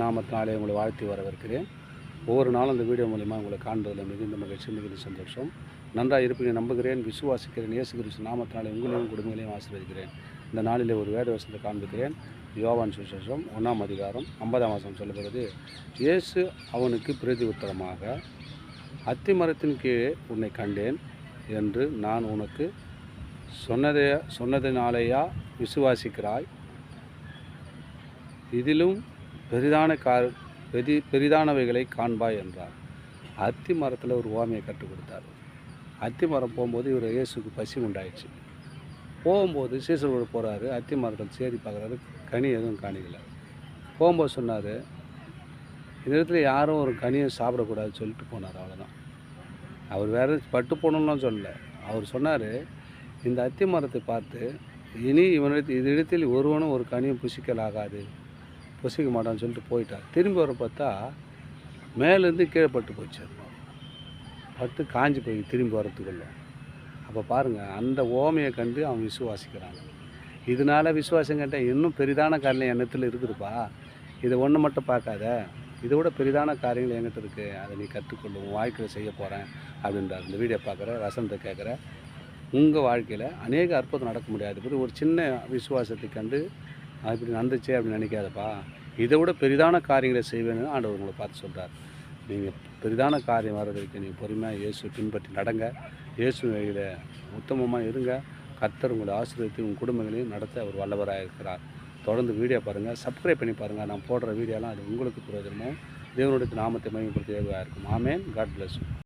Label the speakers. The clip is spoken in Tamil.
Speaker 1: நாமத்தினாலே உங்களை வாழ்த்தி வரவேற்கிறேன். ஒவ்வொரு நாளும் இந்த வீடியோ மூலிமா உங்களை காண்பதில் மிகுந்த மகிழ்ச்சி, மிகுந்த சந்தோஷம். நன்றாக இருப்பீங்க நம்புகிறேன், விசுவாசிக்கிறேன். இயேசு கிறிஸ்து நாமத்தினாலே உங்களையும் குடும்பங்களையும் ஆசீர்வதிக்கிறேன். இந்த நாளிலே ஒரு வேத வசனத்தை காண்பிக்கிறேன். யோவான் சுவிசேஷம் 1ஆம் அதிகாரம் 50ஆம் வசனம் சொல்லுகிறது, இயேசு அவனுக்கு பிரதி உத்தரமாக, அத்திமரத்தின் கீழே உன்னை கண்டேன் என்று நான் உனக்கு சொன்னதினாலேயா விசுவாசிக்கிறாய்? இதிலும் பெரிதானவைகளை காண்பாய் என்றார். அத்தி மரத்தில் ஒரு ஓமையை கற்றுக் கொடுத்தார். அத்தி மரம் போகும்போது இவர் இயேசுக்கு பசி உண்டாயிடுச்சு. போகும்போது சீசரோடு போகிறாரு. அத்தி மரத்தில் சேரி பார்க்குறாரு, கனி எதுவும் காணிக்கல. போகும்போது சொன்னார், இந்த இடத்துல யாரும் ஒரு கனியை சாப்பிடக்கூடாதுன்னு சொல்லிட்டு போனார். அவ்வளோதான். அவர் வேறு பட்டு போகணும்லாம் சொல்லலை. அவர் சொன்னார், இந்த அத்தி மரத்தை பார்த்து, இனி இதனிடத்தில் ஒருவனும் ஒரு கனியும் புசிக்கலாகாது, புசிக்க மாட்டான்னு சொல்லிட்டு போயிட்டார். திரும்பி வர பார்த்தா மேலேருந்து கீழே பட்டு போச்சு. பட்டு காஞ்சி போய் திரும்பி வரத்துக்குள்ள. அப்போ பாருங்கள், அந்த ஓமையை கண்டு அவன் விசுவாசிக்கிறாங்க. இதனால் விசுவாசம் கேட்டால் இன்னும் பெரிதான காரியம் எண்ணத்தில் இருக்குதுப்பா. இதை ஒன்று மட்டும் பார்க்காத, இதை விட பெரிதான காரியங்கள் என்கிட்ட இருக்குது, அதை நீ கற்றுக்கொள்ளும், உன் வாழ்க்கையில் செய்ய போகிறேன் அப்படின்றார். இந்த வீடியோ பார்க்குற வசனத்தை கேட்குற உங்கள் வாழ்க்கையில் அநேக அற்புதம் நடக்க முடியாது. பற்றி ஒரு சின்ன விசுவாசத்தை கண்டு இப்படி நடந்துச்சே அப்படின்னு நினைக்காதப்பா, இதை விட பெரிதான காரியங்களை செய்வேன்னு ஆண்டவர் உங்களை பார்த்து சொல்கிறார். நீங்கள் பெரிதான காரியம் வர்றதுக்கு நீங்கள் பொறுமையாக இயேசு பின்பற்றி நடங்க. இயேசு வழியில் உத்தமமாக இருங்க. கர்த்தர் உங்களை ஆசீர்வதித்து உங்கள் குடும்பங்களையும் நடத்த அவர் வல்லவராக இருக்கிறார். தொடர்ந்து வீடியோ பாருங்கள், சப்ஸ்கிரைப் பண்ணி பாருங்கள். நான் போடுற வீடியோலாம் அது உங்களுக்கு பிரயோஜனமும் தேவனுடைய நாமத்தை மகிமைப்படுத்த ஏதுவாக இருக்கும். ஆமேன். God bless you.